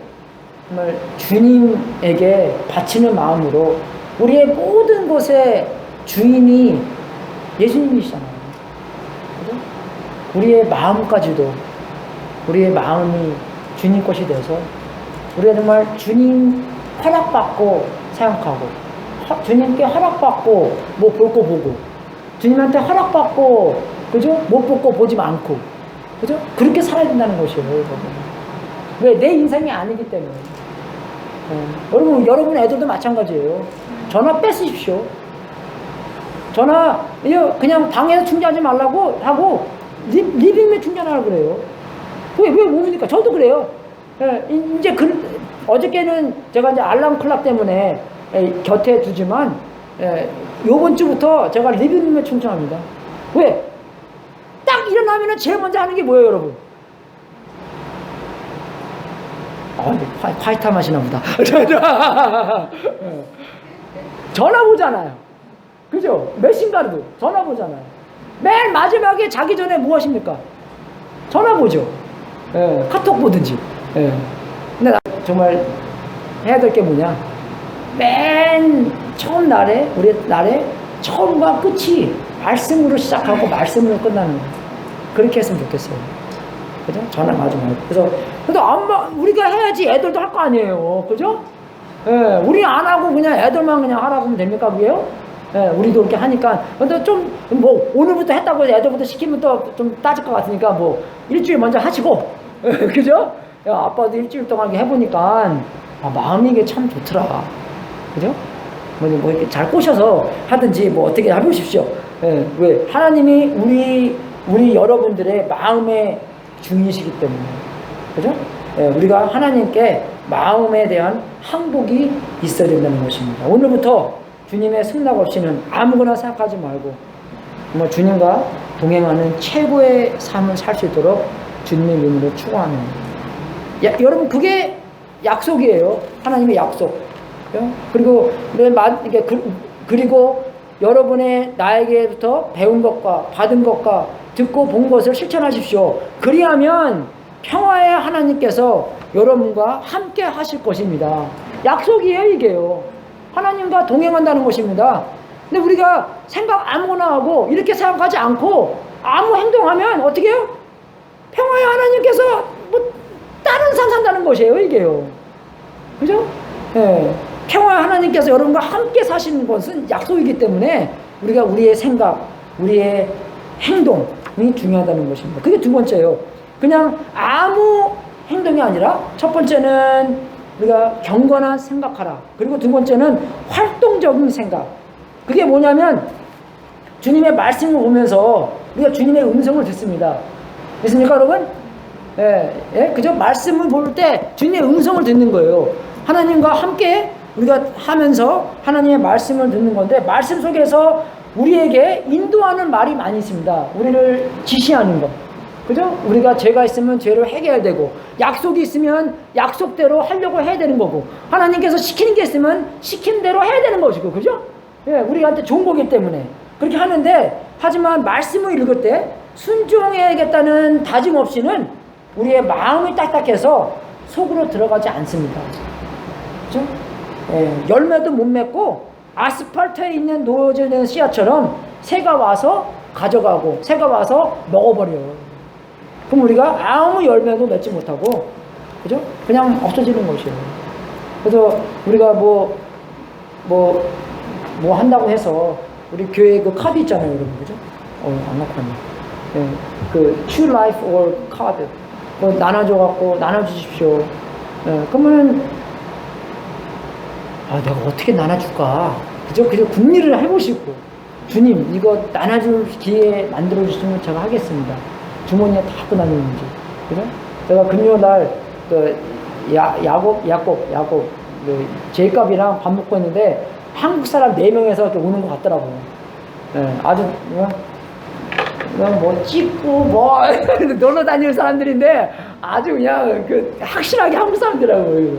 정말 주님에게 바치는 마음으로, 우리의 모든 것의 주인이 예수님이시잖아요. 그죠? 우리의 마음까지도, 우리의 마음이 주님 것이 돼서 우리가 정말 주님 허락받고 생각하고, 주님께 허락받고 뭐 볼 거 보고, 주님한테 허락받고, 그죠? 못 볼 거 보지 않고, 그죠? 그렇게 살아야 된다는 것이에요, 여러분. 왜? 내 인생이 아니기 때문에. 여러분 애들도 마찬가지예요. 전화 뺏으십시오. 전화 그냥 방에서 충전하지 말라고 하고 리빙에 충전하라고 그래요. 왜 뭡니까? 저도 그래요. 이제 어저께는 제가 이제 알람 클락 때문에 곁에 두지만, 요번 주부터 제가 리빙에 충전합니다. 왜? 딱 일어나면은 제일 먼저 하는 게 뭐예요, 여러분? 화이트 맛이나 보다. 전화 보잖아요. 그죠? 메신저도 전화 보잖아요. 맨 마지막에 자기 전에 뭐 하십니까? 전화 보죠. 카톡 보든지. 근데 나 정말 해야 될 게 뭐냐? 맨 처음 날에, 우리 날에 처음과 끝이 말씀으로 시작하고 말씀으로 끝나는 거예요. 그렇게 했으면 좋겠어요. 그죠? 전화 마지 말고. 그래서 우리가 해야지 애들도 할 거 아니에요. 그죠? 우리 안 하고 그냥 애들만 그냥 하라고 하면 됩니까, 그게요? 우리도 이렇게 하니까. 근데 뭐, 오늘부터 했다고 해서 애들부터 시키면 또 좀 따질 것 같으니까, 뭐, 일주일 먼저 하시고. 그죠? 야, 아빠도 일주일 동안 이렇게 해보니까, 마음이 이게 참 좋더라. 그죠? 뭐 이렇게 잘 꼬셔서 하든지, 뭐, 어떻게 해보십시오. 왜? 하나님이 우리 여러분들의 마음의 주인이시기 때문에. 그죠? 우리가 하나님께 마음에 대한 항복이 있어야 된다는 것입니다. 오늘부터 주님의 승낙 없이는 아무거나 생각하지 말고, 뭐 주님과 동행하는 최고의 삶을 살 수 있도록 주님의 이름으로 축원하는. 여러분, 그게 약속이에요. 하나님의 약속. 그리고 여러분의 나에게부터 배운 것과 받은 것과 듣고 본 것을 실천하십시오. 그리하면 평화의 하나님께서 여러분과 함께 하실 것입니다. 약속이에요, 이게요. 하나님과 동행한다는 것입니다. 근데 우리가 생각 아무거나 하고 이렇게 생각하지 않고 아무 행동하면 어떻게 해요? 평화의 하나님께서 뭐 다른 삶 산다는 것이에요, 이게요. 그죠? 평화의 하나님께서 여러분과 함께 사시는 것은 약속이기 때문에 우리가 우리의 생각, 우리의 행동이 중요하다는 것입니다. 그게 두 번째예요. 그냥 아무 행동이 아니라, 첫 번째는 우리가 경건한 생각하라. 그리고 두 번째는 활동적인 생각. 그게 뭐냐면 주님의 말씀을 보면서 우리가 주님의 음성을 듣습니다. 믿습니까, 여러분? 그죠? 말씀을 볼 때 주님의 음성을 듣는 거예요. 하나님과 함께 우리가 하면서 하나님의 말씀을 듣는 건데, 말씀 속에서 우리에게 인도하는 말이 많이 있습니다. 우리를 지시하는 것. 그죠? 우리가 죄가 있으면 죄를 해결해야 되고, 약속이 있으면 약속대로 하려고 해야 되는 거고, 하나님께서 시키는 게 있으면 시킨 대로 해야 되는 것이고, 그죠? 우리한테 좋은 거기 때문에 그렇게 하는데, 하지만 말씀을 읽을 때 순종해야겠다는 다짐 없이는 우리의 마음이 딱딱해서 속으로 들어가지 않습니다. 그죠? 열매도 못 맺고 아스팔트에 있는 놓여진 씨앗처럼 새가 와서 가져가고 새가 와서 먹어버려요. 그럼 우리가 아무 열매도 맺지 못하고, 그죠? 그냥 없어지는 것이에요. 그래서 우리가 뭐 한다고 해서, 우리 교회 그 카드 있잖아요, 여러분. 그죠? 안 갖고 왔네. 그 True Life or 카드. 나눠줘갖고, 나눠주십시오. 그러면은, 내가 어떻게 나눠줄까? 그죠? 궁리를 해보시고, 주님, 이거 나눠줄 기회 만들어주시면 제가 하겠습니다. 주머니에 다 꺼놨는지. 그죠? 제가 금요날, 야곱, 제이캅이랑 밥 먹고 있는데, 한국 사람 4명에서 이렇게 오는 것 같더라고요. 아주, 그냥 뭐 찍고, 놀러 다니는 사람들인데, 아주 그냥 확실하게 한국 사람들이라고요.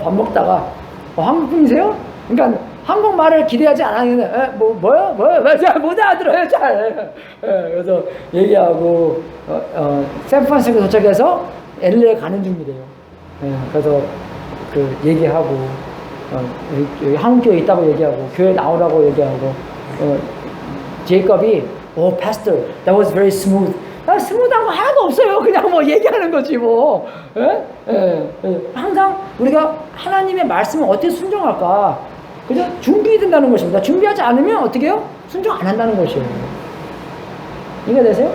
밥 먹다가, 한국 분이세요? 그러니까 한국말을 기대하지 않았는데, 뭐요? 잘 못 알아들어요, 잘. 그래서 얘기하고, 샌프란시스코 도착해서 LA 가는 중이래요. 그래서 얘기하고, 여기 한국교회 있다고 얘기하고, 교회 나오라고 얘기하고, 제이컵이, pastor, that was very smooth. 스무드한 거 하나도 없어요. 그냥 얘기하는 거지, 항상 우리가 하나님의 말씀을 어떻게 순종할까? 그죠? 준비된다는 것입니다. 준비하지 않으면 어떻게 해요? 순종 안 한다는 것이에요. 이해되세요?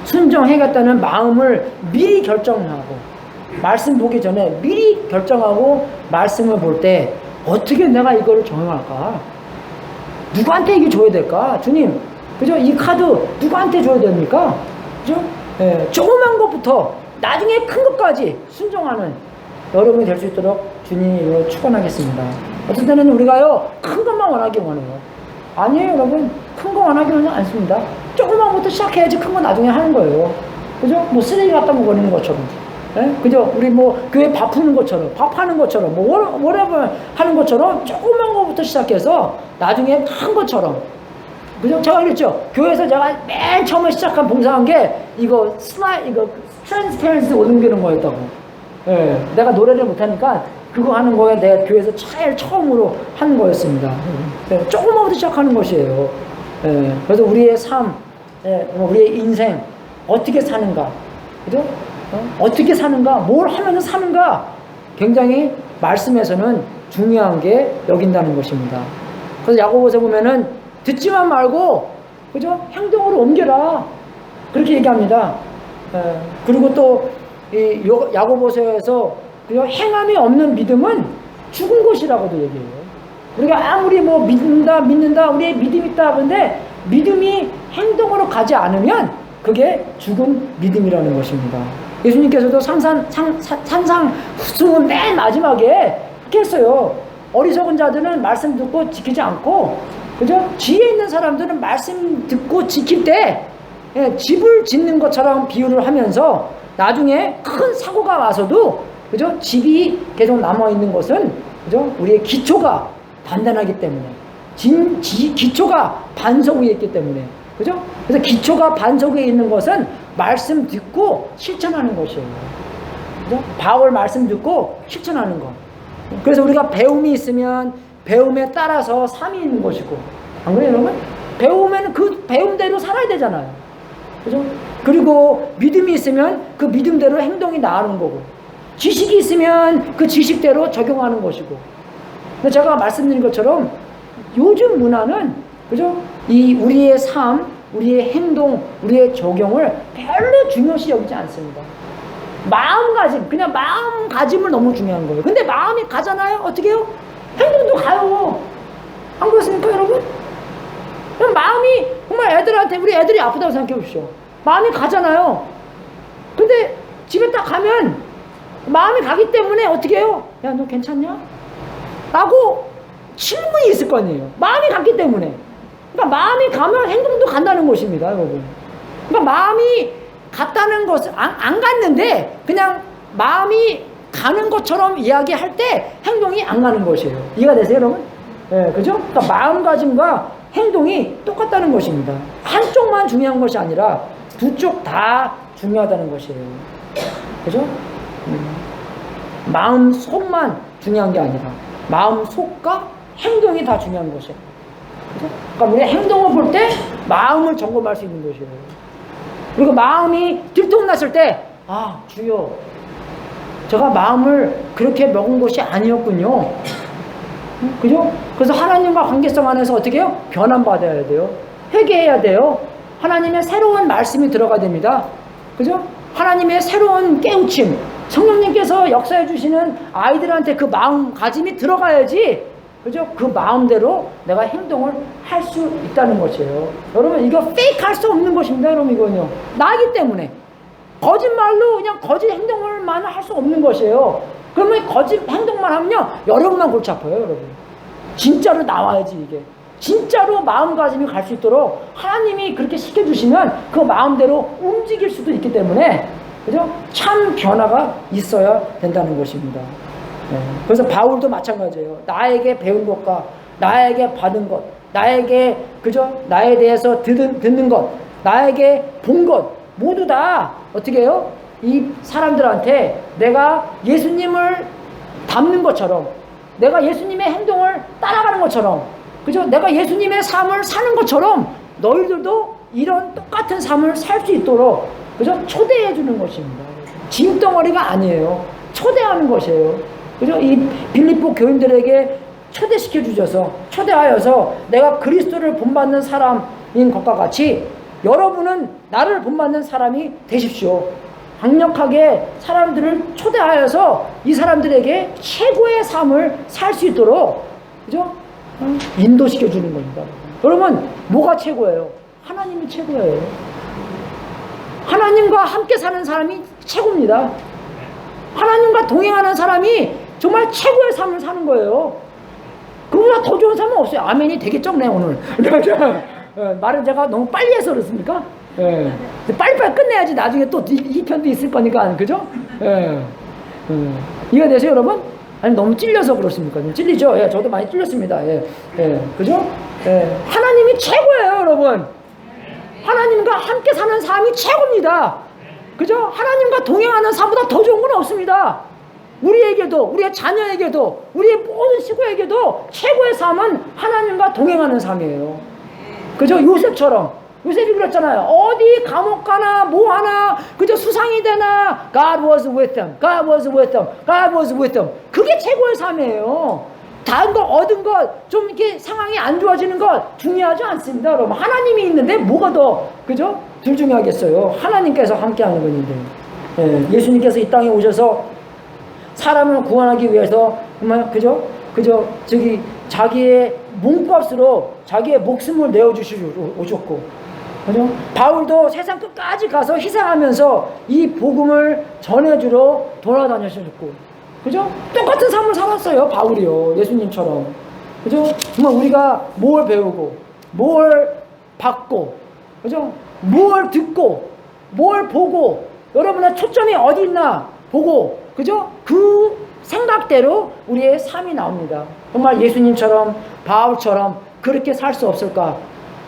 순종해야겠다는 마음을 미리 결정하고, 말씀 보기 전에 미리 결정하고 말씀을 볼 때 어떻게 내가 이거를 적용할까? 누구한테 이게 줘야 될까? 주님, 그죠? 이 카드 누구한테 줘야 됩니까? 그죠? 조그만 것부터 나중에 큰 것까지 순종하는 여러분이 될 수 있도록 주님으로 축원하겠습니다. 어떤 때는 우리가요, 큰 것만 원하기 원해요. 아니에요, 여러분. 큰 거 원하기 원하지 않습니다. 조그만 것부터 시작해야지 큰 거 나중에 하는 거예요. 그죠? 쓰레기 갖다 버리는 것처럼. 그죠? 우리 교회 밥 푸는 것처럼, 밥 하는 것처럼, whatever 하는 것처럼 조그만 것부터 시작해서 나중에 큰 것처럼. 그죠? 제가 그랬죠? 교회에서 제가 맨 처음에 시작한 봉사한 게 이거 트랜스페런스 옮기는 거였다고. 내가 노래를 못하니까 그거 하는 거에 내가 교회에서 제일 처음으로 한 거였습니다. 조금만부터 시작하는 것이에요. 그래서 우리의 삶, 우리의 인생, 어떻게 사는가, 그죠? 어떻게 사는가, 뭘 하면 사는가, 굉장히 말씀에서는 중요한 게 여긴다는 것입니다. 그래서 야고보서 보면은 듣지만 말고, 그죠? 행동으로 옮겨라. 그렇게 얘기합니다. 그리고 또, 이 야고보서에서, 그죠? 행함이 없는 믿음은 죽은 것이라고도 얘기해요. 우리가 아무리 믿는다, 우리의 믿음 있다. 그런데 믿음이 행동으로 가지 않으면 그게 죽은 믿음이라는 것입니다. 예수님께서도 산상수훈 맨 마지막에 그렇게 했어요. 어리석은 자들은 말씀 듣고 지키지 않고, 그죠? 지혜 있는 사람들은 말씀 듣고 지킬 때 집을 짓는 것처럼 비유를 하면서 나중에 큰 사고가 와서도, 그죠? 집이 계속 남아있는 것은, 그죠? 우리의 기초가 단단하기 때문에, 기초가 반석 위에 있기 때문에, 그죠? 그래서 기초가 반석 위에 있는 것은 말씀 듣고 실천하는 것이에요. 그죠? 바울 말씀 듣고 실천하는 것. 그래서 우리가 배움이 있으면 배움에 따라서 삶이 있는 것이고, 안 그래요, 여러분? 배우면 그 배움대로 살아야 되잖아요. 그죠? 그리고 믿음이 있으면 그 믿음대로 행동이 나가는 거고, 지식이 있으면 그 지식대로 적용하는 것이고. 근데 제가 말씀드린 것처럼 요즘 문화는, 그죠? 우리의 삶, 우리의 행동, 우리의 적용을 별로 중요시 여기지 않습니다. 마음가짐, 그냥 마음가짐을 너무 중요한 거예요. 근데 마음이 가잖아요? 어떻게 해요? 행동도 가요. 안 그렇습니까, 여러분? 그럼 마음이, 정말 우리 애들이 아프다고 생각해 보십시오. 마음이 가잖아요. 근데 집에 딱 가면 마음이 가기 때문에 어떻게 해요? 야, 너 괜찮냐? 라고 질문이 있을 거 아니에요. 마음이 갔기 때문에. 그러니까 마음이 가면 행동도 간다는 것입니다, 여러분. 그러니까 마음이 갔다는 것은 안 갔는데 그냥 마음이 가는 것처럼 이야기할 때 행동이 안 가는 것이에요. 이해가 되세요, 여러분? 예, 그죠? 그러니까 마음가짐과 행동이 똑같다는 것입니다. 한쪽만 중요한 것이 아니라 두 쪽 다 중요하다는 것이에요. 그죠? 마음 속만 중요한 게 아니라 마음 속과 행동이 다 중요한 것이에요. 그죠? 그러니까 우리 행동을 볼 때 마음을 점검할 수 있는 것이에요. 그리고 마음이 들통났을 때, 아, 주여, 제가 마음을 그렇게 먹은 것이 아니었군요. 그죠? 그래서 하나님과 관계성 안에서 어떻게 해요? 변환받아야 돼요. 회개해야 돼요. 하나님의 새로운 말씀이 들어가야 됩니다. 그죠? 하나님의 새로운 깨우침, 성령님께서 역사해 주시는 아이들한테 그 마음가짐이 들어가야지, 그죠? 그 마음대로 내가 행동을 할 수 있다는 것이에요. 여러분, 이거 페이크 할 수 없는 것입니다. 여러분, 이거는요. 나이기 때문에. 거짓말로 그냥 거짓 행동을만 할 수 없는 것이에요. 그러면 거짓 행동만 하면요, 여러분만 골치 아파요, 여러분. 진짜로 나와야지, 이게. 진짜로 마음가짐이 갈 수 있도록 하나님이 그렇게 시켜주시면 그 마음대로 움직일 수도 있기 때문에, 그죠? 참 변화가 있어야 된다는 것입니다. 네. 그래서 바울도 마찬가지예요. 나에게 배운 것과 나에게 받은 것, 나에게, 그죠? 나에 대해서 듣는 것, 나에게 본 것, 모두 다 어떻게 해요? 이 사람들한테 내가 예수님을 닮는 것처럼, 내가 예수님의 행동을 따라가는 것처럼, 그죠? 내가 예수님의 삶을 사는 것처럼 너희들도 이런 똑같은 삶을 살 수 있도록, 그죠? 초대해 주는 것입니다. 짐덩어리가 아니에요. 초대하는 것이에요. 그죠? 이 빌립보 교인들에게 초대시켜 주셔서, 초대하여서 내가 그리스도를 본받는 사람인 것과 같이 여러분은 나를 본받는 사람이 되십시오. 강력하게 사람들을 초대하여서 이 사람들에게 최고의 삶을 살 수 있도록, 그죠? 인도시켜 주는 겁니다. 여러분, 뭐가 최고예요? 하나님이 최고예요. 하나님과 함께 사는 사람이 최고입니다. 하나님과 동행하는 사람이 정말 최고의 삶을 사는 거예요. 그보다 더 좋은 삶은 없어요. 아멘이 되게 적네, 오늘. 말을 제가 너무 빨리 해서 그렇습니까? 예. 빨리빨리 끝내야지 나중에 또 이 편도 있을 거니까, 그죠? 예. 이해가 되세요, 여러분? 아니, 너무 찔려서 그렇습니까? 찔리죠? 예, 저도 많이 찔렸습니다. 예. 예. 그죠? 예. 하나님이 최고예요, 여러분. 하나님과 함께 사는 삶이 최고입니다. 그죠? 하나님과 동행하는 삶보다 더 좋은 건 없습니다. 우리에게도, 우리의 자녀에게도, 우리의 모든 식구에게도 최고의 삶은 하나님과 동행하는 삶이에요. 그죠? 요셉처럼. 요셉이 그랬잖아요. 어디 감옥 가나 뭐 하나, 그저 수상이 되나, God was with them, God was with them, God was with them. 그게 최고의 삶이에요. 다른 거 얻은 것, 좀 이렇게 상황이 안 좋아지는 것 중요하지 않습니다, 여러분. 하나님이 있는데 뭐가 더, 그죠? 둘 중에 하겠어요. 하나님께서 함께하는 분인데. 예, 예수님께서 이 땅에 오셔서 사람을 구원하기 위해서, 그죠? 저기 자기의 몸값으로 자기의 목숨을 내어주시고 오셨고, 그죠? 바울도 세상 끝까지 가서 희생하면서 이 복음을 전해주러 돌아다니셨고, 그죠? 똑같은 삶을 살았어요, 바울이요. 예수님처럼. 그죠? 정말 우리가 뭘 배우고, 뭘 받고, 그죠? 뭘 듣고, 뭘 보고, 여러분의 초점이 어디 있나 보고, 그죠? 그 생각대로 우리의 삶이 나옵니다. 정말 예수님처럼, 바울처럼 그렇게 살 수 없을까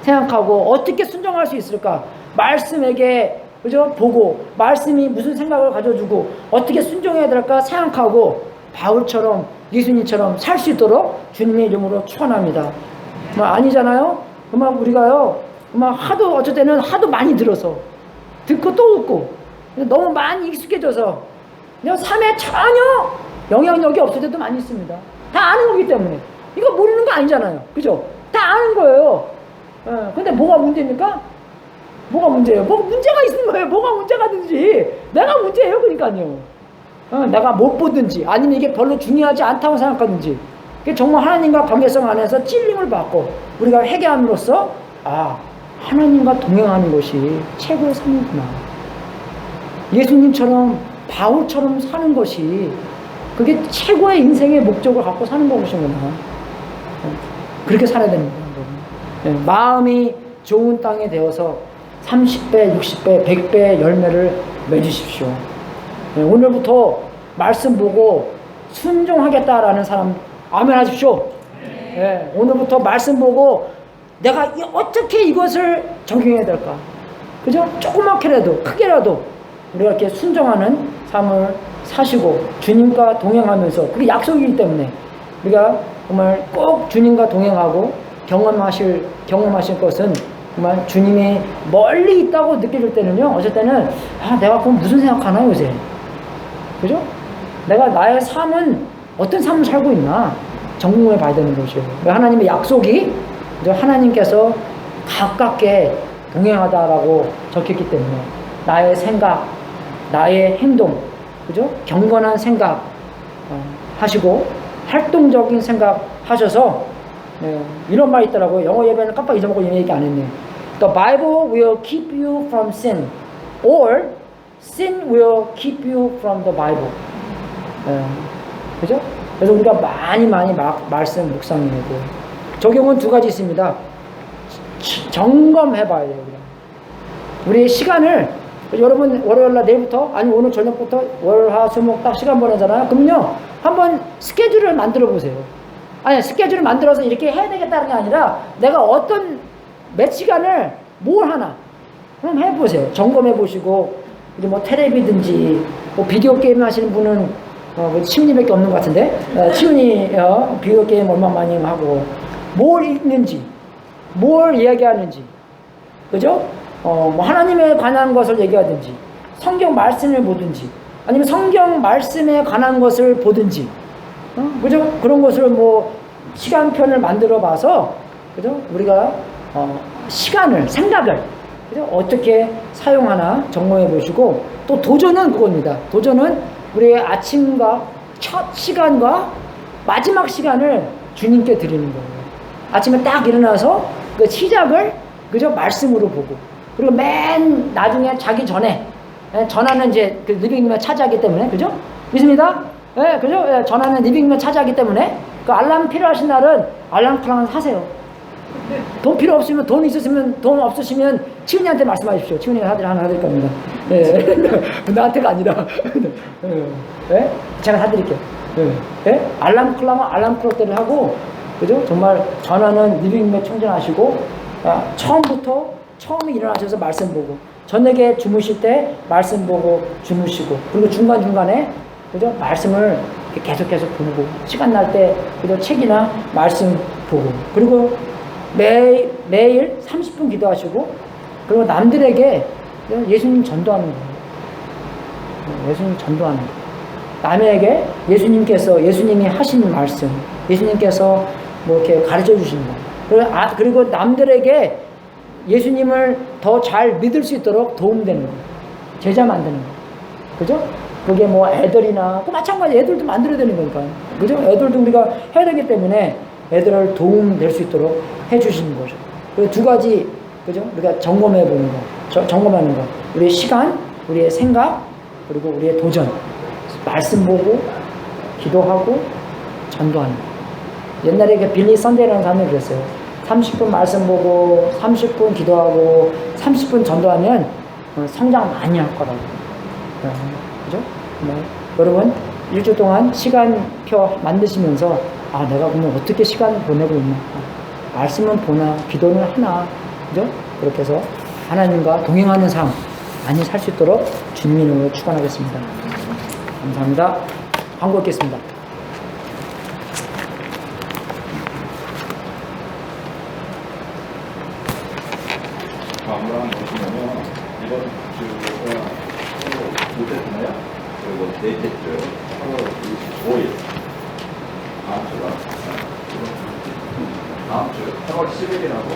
생각하고, 어떻게 순종할 수 있을까? 말씀에게, 그죠? 보고, 말씀이 무슨 생각을 가져주고, 어떻게 순종해야 될까 생각하고, 바울처럼, 예수님처럼 살 수 있도록 주님의 이름으로 축원합니다. 아니잖아요? 그만 우리가요, 그만 하도, 어쩔 때는 하도 많이 들어서, 듣고 또 웃고, 너무 많이 익숙해져서, 삶에 전혀 영향력이 없을 때도 많이 있습니다. 다 아는 거기 때문에. 이거 모르는 거 아니잖아요. 그죠? 다 아는 거예요. 근데 뭐가 문제입니까? 뭐가 문제예요? 뭐 문제가 있는 거예요. 뭐가 문제가 든지. 내가 문제예요. 그러니까요. 내가 못 보든지, 아니면 이게 별로 중요하지 않다고 생각하든지. 정말 하나님과 관계성 안에서 찔림을 받고, 우리가 회개함으로써, 아, 하나님과 동행하는 것이 최고의 삶이구나. 예수님처럼 바울처럼 사는 것이 그게 최고의 인생의 목적을 갖고 사는 것이구나. 그렇게 살아야 됩니다. 마음이 좋은 땅에 되어서 30배, 60배, 100배의 열매를 맺으십시오. 오늘부터 말씀 보고 순종하겠다라는 사람 아멘 하십시오. 오늘부터 말씀 보고 내가 어떻게 이것을 적용해야 될까? 그죠? 조그맣게라도 크게라도 우리가 이렇게 순종하는 삶을 사시고 주님과 동행하면서 그게 약속이기 때문에 우리가 정말 꼭 주님과 동행하고 경험하실 것은 정말 주님이 멀리 있다고 느껴질 때는요, 어쩔 때는 내가 그럼 무슨 생각하나 요새, 그죠? 내가 나의 삶은 어떤 삶을 살고 있나 점검해 봐야 되는 것이에요. 하나님의 약속이 하나님께서 가깝게 동행하다라고 적혔기 때문에 나의 생각, 나의 행동, 그죠? 경건한 생각 하시고 활동적인 생각 하셔서 이런 말이 있더라고요. 영어 예배는 깜빡 잊어먹고 이 얘기 안 했네. The Bible will keep you from sin, or sin will keep you from the Bible. 그죠? 그래서 우리가 많이 말씀 묵상해야 돼요. 적용은 두 가지 있습니다. 점검해 봐야 돼요. 우리의 시간을, 여러분 월요일날 내일부터 아니 오늘 저녁부터 월화수목 딱 시간 보내잖아요. 그럼요 한번 스케줄을 만들어 보세요. 아니 스케줄을 만들어서 이렇게 해야 되겠다는 게 아니라 내가 어떤 몇 시간을 뭘 하나 한번 해보세요. 점검해 보시고 뭐 텔레비든지 뭐 비디오 게임 하시는 분은 치훈이밖에 없는 것 같은데 치훈이 비디오 게임 얼마 많이 하고 뭘 읽는지 뭘 이야기하는지 그죠? 뭐 하나님에 관한 것을 얘기하든지 성경 말씀을 보든지 아니면 성경 말씀에 관한 것을 보든지 그죠? 그런 것을 뭐 시간편을 만들어 봐서 그죠? 우리가 시간을 생각을 그죠? 어떻게 사용하나 점검해 보시고 또 도전은 그겁니다. 도전은 우리의 아침과 첫 시간과 마지막 시간을 주님께 드리는 거예요. 아침에 딱 일어나서 그 시작을 그죠? 말씀으로 보고 그리고 맨 나중에 자기 전에 전화는 이제 그 리빙룸에 차지하기 때문에 그죠? 믿습니다? 그죠? 전화는 리빙룸에 차지하기 때문에 그 알람 필요하신 날은 알람 클락을 하세요. 돈 필요 없으면 돈 있으시면 돈 없으시면 치훈이한테 말씀하십시오. 치훈이가 하나 사드릴 겁니다. 나한테가 아니라 제가 사드릴게요. 알람 클락은 알람 클락대로 하고 그죠? 정말 전화는 리빙룸에 충전하시고 처음에 일어나셔서 말씀 보고 저녁에 주무실 때 말씀 보고 주무시고 그리고 중간중간에 그죠? 말씀을 계속해서 보고 시간 날 때 그죠? 책이나 말씀 보고 그리고 매일 30분 기도하시고 그리고 남들에게 예수님 전도하는 거예요. 예수님 전도하는 거예요. 남에게 예수님이 하신 말씀 예수님께서 뭐 이렇게 가르쳐 주시는 거예요. 그리고 남들에게 예수님을 더 잘 믿을 수 있도록 도움되는 거예요. 제자 만드는 거예요. 그죠? 그게 뭐 애들이나 그 마찬가지 애들도 만들어야 되는 거니까. 그죠? 애들도 우리가 해야 되기 때문에 애들을 도움될 수 있도록 해주시는 거죠. 그리고 두 가지, 그죠? 우리가 점검해 보는 거, 점검하는 거. 우리의 시간, 우리의 생각, 그리고 우리의 도전. 말씀 보고, 기도하고, 전도하는 거. 옛날에 그 빌리 선데이라는 사람이 그랬어요. 30분 말씀 보고, 30분 기도하고, 30분 전도하면 성장 많이 할 거라고. 그죠? 여러분, 일주 동안 시간표 만드시면서, 내가 그러면 어떻게 시간 보내고 있나? 말씀은 보나, 기도는 하나. 그죠? 그렇게 해서 하나님과 동행하는 삶 많이 살 수 있도록 주님의 이름으로 축원하겠습니다. 감사합니다. 광고 읽겠습니다. 한번 보시면은 이번 주가 5대잖아요. 그리고 넷째 주 8월 25일 다음 주 8월 10일이라고